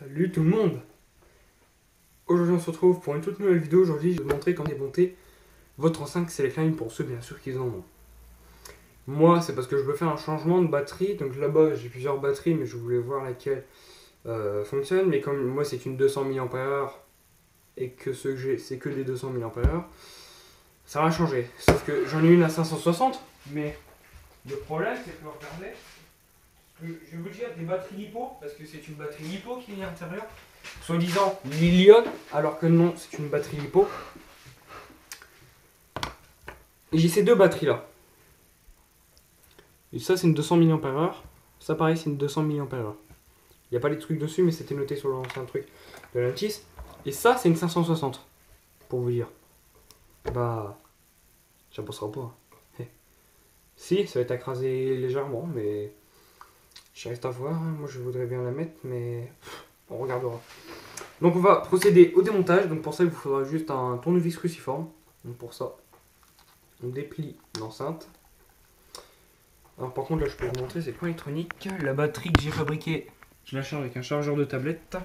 Salut tout le monde. Aujourd'hui on se retrouve pour une toute nouvelle vidéo. Aujourd'hui je vais vous montrer comment démonter votre 5 Select Line pour ceux bien sûr qui en ont. Moi c'est parce que je veux faire un changement de batterie. Donc là-bas j'ai plusieurs batteries mais je voulais voir laquelle fonctionne. Mais comme moi c'est une 200 mAh et que ce que j'ai c'est que des 200 mAh, ça va changer. Sauf que j'en ai une à 560. Mais le problème c'est que regardez, je vais vous dire des batteries LiPo parce que c'est une batterie LiPo qui est à l'intérieur. Soi-disant Lilium, alors que non, c'est une batterie LiPo. Et j'ai ces deux batteries là. Et ça, c'est une 200 mAh. Ça, pareil, c'est une 200 mAh. Il n'y a pas les trucs dessus, mais c'était noté sur l'ancien truc de Lantis. Et ça, c'est une 560. Pour vous dire. Bah, ça passera pas. Si, ça va être écrasé légèrement, mais je reste à voir. Moi, je voudrais bien la mettre, mais on regardera. Donc on va procéder au démontage. Donc pour ça il vous faudra juste un tournevis cruciforme. Donc pour ça on déplie l'enceinte. Alors par contre là je peux vous montrer c'est quoi électronique. La batterie que j'ai fabriquée, je la charge avec un chargeur de tablette.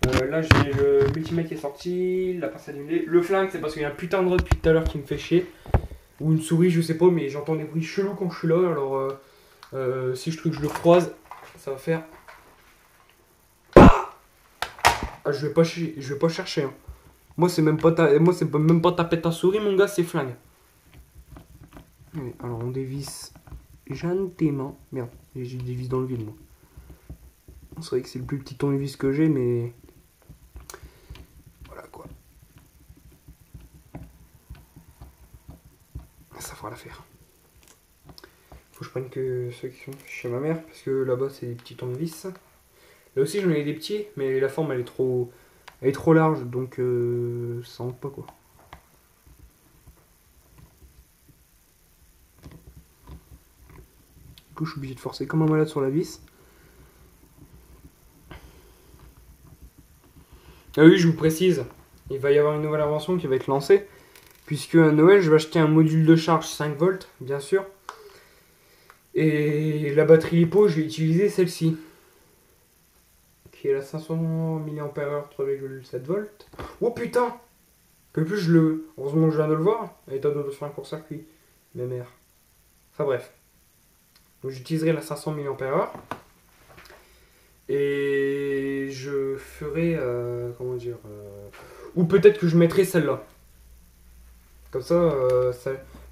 Là j'ai le multimètre qui est sorti, la pince annulée. Le flingue c'est parce qu'il y a un putain de drone depuis tout à l'heure qui me fait chier. Ou une souris je sais pas mais j'entends des bruits chelous quand je suis là. Alors si je le croise ça va faire... Ah, je vais pas chercher. Hein. Moi, c'est même pas taper ta souris, mon gars, c'est flingue. Alors, on dévisse gentiment. Merde, j'ai des vis dans le vide, moi. C'est vrai que c'est le plus petit tournevis que j'ai, mais... Voilà, quoi. Ça fera l'affaire. Faut que je prenne que ceux qui sont chez ma mère, parce que là-bas, c'est des petits tournevis. Là aussi, j'en ai des petits, mais la forme, elle est trop large, donc ça rentre pas, quoi. Du coup, je suis obligé de forcer comme un malade sur la vis. Ah oui, je vous précise, il va y avoir une nouvelle invention qui va être lancée. Puisque à Noël, je vais acheter un module de charge 5 volts, bien sûr. Et la batterie LiPo, je vais utiliser celle-ci. Qui est la 500 mAh 3,7 volts. Oh putain! Que plus je le... Heureusement que je viens de le voir. Elle est à de faire un court-circuit. Mais merde. Enfin bref. Donc j'utiliserai la 500 mAh. Et je ferai... comment dire... Ou peut-être que je mettrai celle-là. Comme ça,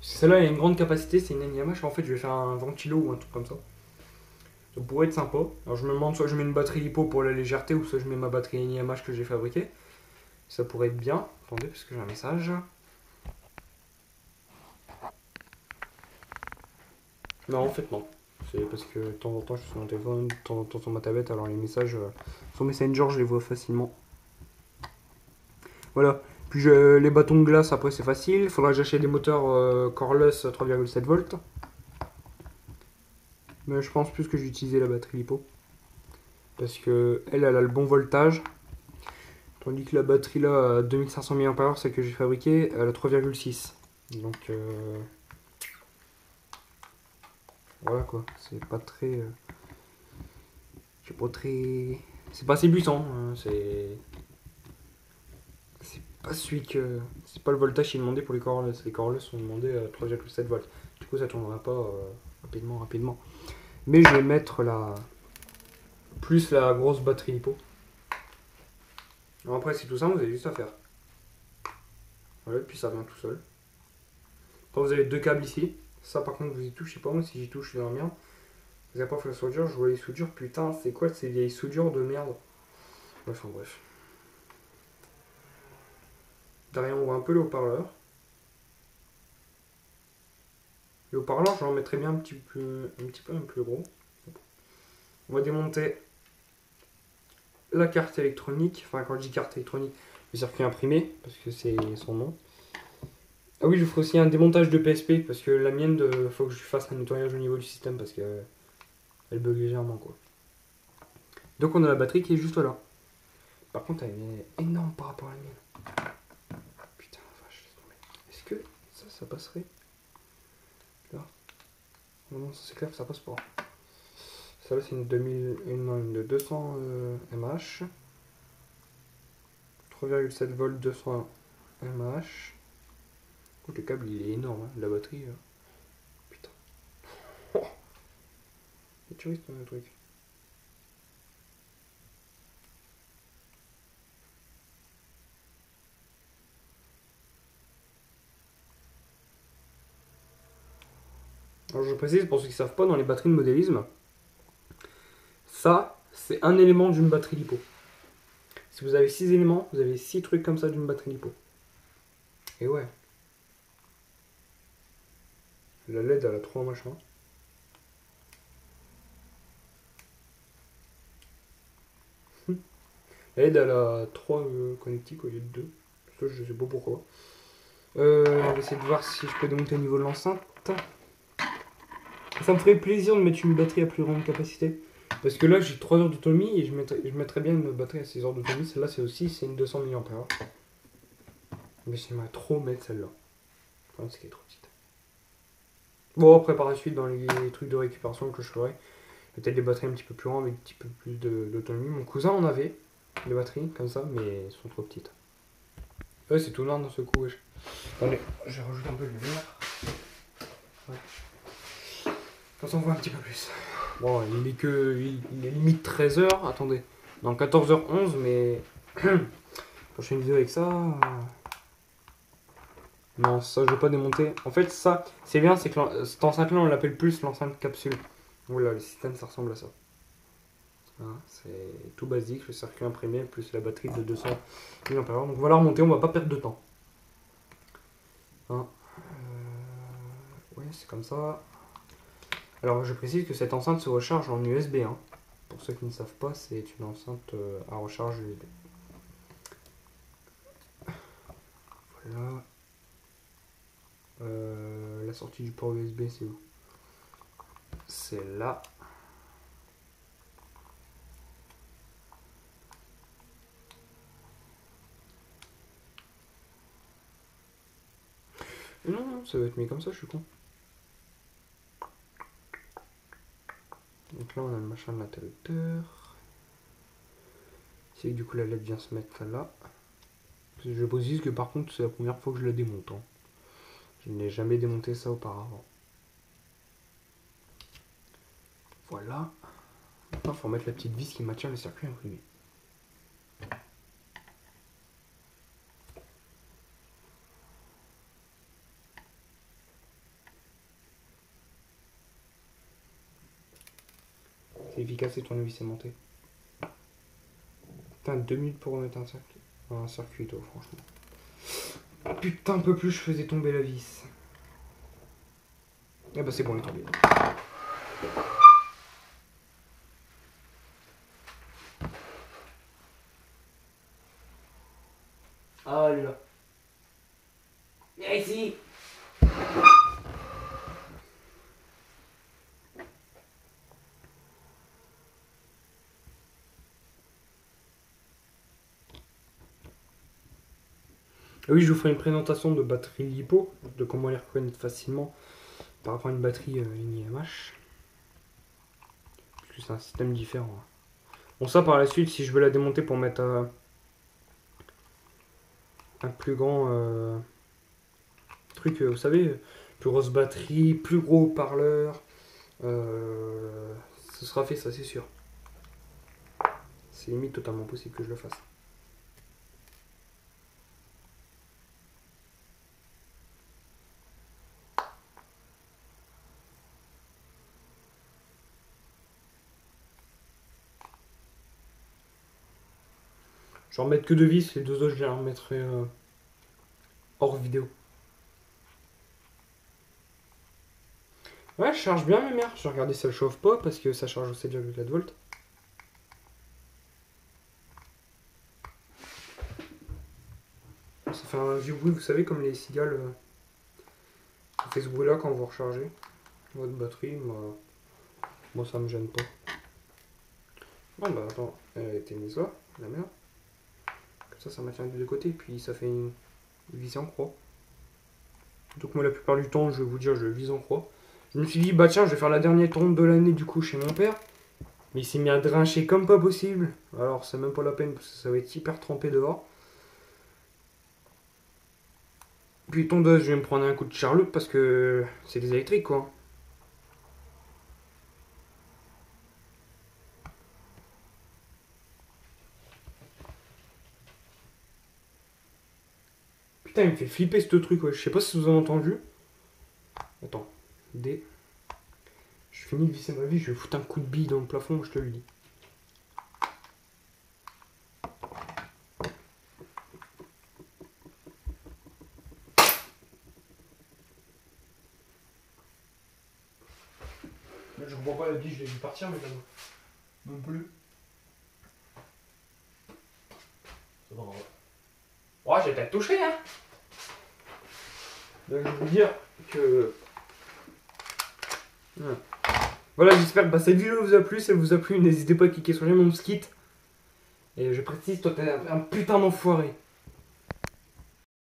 celle-là a une grande capacité, c'est une NIMH. En fait, je vais faire un ventilo ou un truc comme ça. Ça pourrait être sympa. Alors, je me demande soit je mets une batterie LiPo pour la légèreté ou soit je mets ma batterie NIMH que j'ai fabriquée. Ça pourrait être bien. Attendez, parce que j'ai un message. Non, en fait, non. C'est parce que de temps en temps, je suis sur mon téléphone, de temps en temps sur ma tablette. Alors, les messages sur Messenger, je les vois facilement. Voilà. Puis les bâtons de glace, après c'est facile. Il faudra que j'achète des moteurs Coreless 3,7 volts. Mais je pense plus que j'ai utilisé la batterie LiPo. Parce que elle a le bon voltage. Tandis que la batterie là à 2500 mAh, celle que j'ai fabriquée, elle a 3,6. Donc voilà quoi. C'est pas très... c'est pas très... C'est pas assez puissant. Hein. C'est pas celui que... C'est pas le voltage qui est demandé pour les Coreless. Les Coreless sont demandés à 3,7 volts. Du coup ça tournera pas rapidement. Mais je vais mettre plus la grosse batterie LiPo. Alors après c'est tout simple, vous avez juste à faire. Voilà, puis ça vient tout seul. Après vous avez deux câbles ici. Ça par contre vous y touchez pas, moi si j'y touche je suis dans la merde. Vous avez pas fait la soudure, je vois les soudures, putain c'est quoi ces vieilles soudures de merde. Enfin bref. Derrière on voit un peu le haut-parleur. Le haut-parleur je l'en mettrais bien un petit peu un plus gros. On va démonter la carte électronique, enfin quand je dis carte électronique, le circuit imprimé, parce que c'est son nom. Ah oui, je ferai aussi un démontage de PSP, parce que la mienne, faut que je fasse un nettoyage au niveau du système, parce que elle bug légèrement quoi. Donc on a la batterie qui est juste là. Par contre elle est énorme par rapport à la mienne. Putain la vache, laisse tomber. Est-ce que ça passerait là? Non, ça c'est clair que ça passe pas. Ça là c'est une 2000, une de 200 mAh. 3,7 volts 200 mAh. Oh, le câble il est énorme, hein. La batterie. Putain. Oh. Tu risques un truc. Alors je précise pour ceux qui ne savent pas, dans les batteries de modélisme, ça c'est un élément d'une batterie lipo. Si vous avez 6 éléments, vous avez 6 trucs comme ça d'une batterie lipo. Et ouais. La LED elle a 3 machins. La LED elle a 3 connectiques au lieu de 2. Ça je sais pas pourquoi. On va essayer de voir si je peux démonter au niveau de l'enceinte. Ça me ferait plaisir de mettre une batterie à plus grande capacité. Parce que là j'ai 3 heures d'autonomie et je mettrais bien une batterie à 6 heures d'autonomie. Celle-là c'est une 200 mAh. Mais j'aimerais trop mettre celle-là. Enfin, c'est qu'elle est trop petite. Bon après par la suite dans les trucs de récupération que je ferai, peut-être des batteries un petit peu plus grandes avec un petit peu plus d'autonomie. Mon cousin en avait des batteries comme ça mais elles sont trop petites. Ouais c'est tout noir dans ce coup. Wesh. Attendez, je vais rajouter un peu de lumière. Ouais. Comme ça on voit un petit peu plus. Bon il est limite 13h. Attendez. Non 14h11 mais prochaine vidéo avec ça. Non ça je vais pas démonter. En fait ça c'est bien, c'est que cette enceinte là on l'appelle plus l'enceinte capsule. Voilà le système ça ressemble à ça. Voilà, c'est tout basique, le circuit imprimé plus la batterie de 200 mAh. Donc voilà remonter, on va pas perdre de temps. Hein. Ouais c'est comme ça. Alors je précise que cette enceinte se recharge en USB. Hein. Pour ceux qui ne savent pas, c'est une enceinte à recharge USB. Voilà. La sortie du port USB c'est où? C'est là. Non, ça va être mis comme ça, je suis con. Donc là, on a le machin de l'interrupteur. C'est que du coup, la LED vient se mettre là. Je précise que par contre, c'est la première fois que je la démonte. Hein. Je n'ai jamais démonté ça auparavant. Voilà. Maintenant, il faut mettre la petite vis qui maintient le circuit imprimé. C'est efficace et tournevis est monté. Putain, 2 minutes pour remettre un circuit, toi, franchement. Putain, un peu plus, je faisais tomber la vis. Ah bah c'est bon, elle est tombée. Ah, elle est là. Viens ici. Oui, je vous ferai une présentation de batterie LiPo, de comment les reconnaître facilement par rapport à une batterie IMH. Parce que c'est un système différent. Bon, ça par la suite, si je veux la démonter pour mettre un plus grand truc, vous savez, plus grosse batterie, plus gros haut-parleur, ce sera fait, ça c'est sûr. C'est limite totalement possible que je le fasse. Je vais en mettre que 2 vis, les 2 autres je les remettrai hors vidéo. Ouais, je charge bien mes mères. J'ai regardé si ça ne chauffe pas parce que ça charge au 7,4 volts. Ça fait un vieux bruit, vous savez, comme les cigales. Ça fait ce bruit là quand vous rechargez votre batterie. Moi ça me gêne pas. Bon bah attends, elle a été mise là, la merde. Comme ça maintient des deux côtés, puis ça fait une visée en croix. Donc moi la plupart du temps, je vais vous dire, je vise en croix. Je me suis dit, bah tiens, je vais faire la dernière ronde de l'année du coup chez mon père. Mais il s'est mis à drincher comme pas possible. Alors c'est même pas la peine parce que ça va être hyper trempé dehors. Puis tondeuse, je vais me prendre un coup de Charlotte parce que c'est des électriques quoi. Putain, il me fait flipper ce truc, ouais. Je sais pas si vous avez entendu. Attends, D. Je finis de visser ma vie, je vais foutre un coup de bille dans le plafond, je te le dis. Là, je revois pas la bille, je l'ai vu partir, mais là, non plus. C'est bon, ouais, j'ai peut-être touché, hein. Donc, je vais vous dire que. Ouais. Voilà, j'espère que cette vidéo vous a plu. Si elle vous a plu, n'hésitez pas à cliquer sur le lien mon skit. Et je précise, toi, t'es un putain d'enfoiré.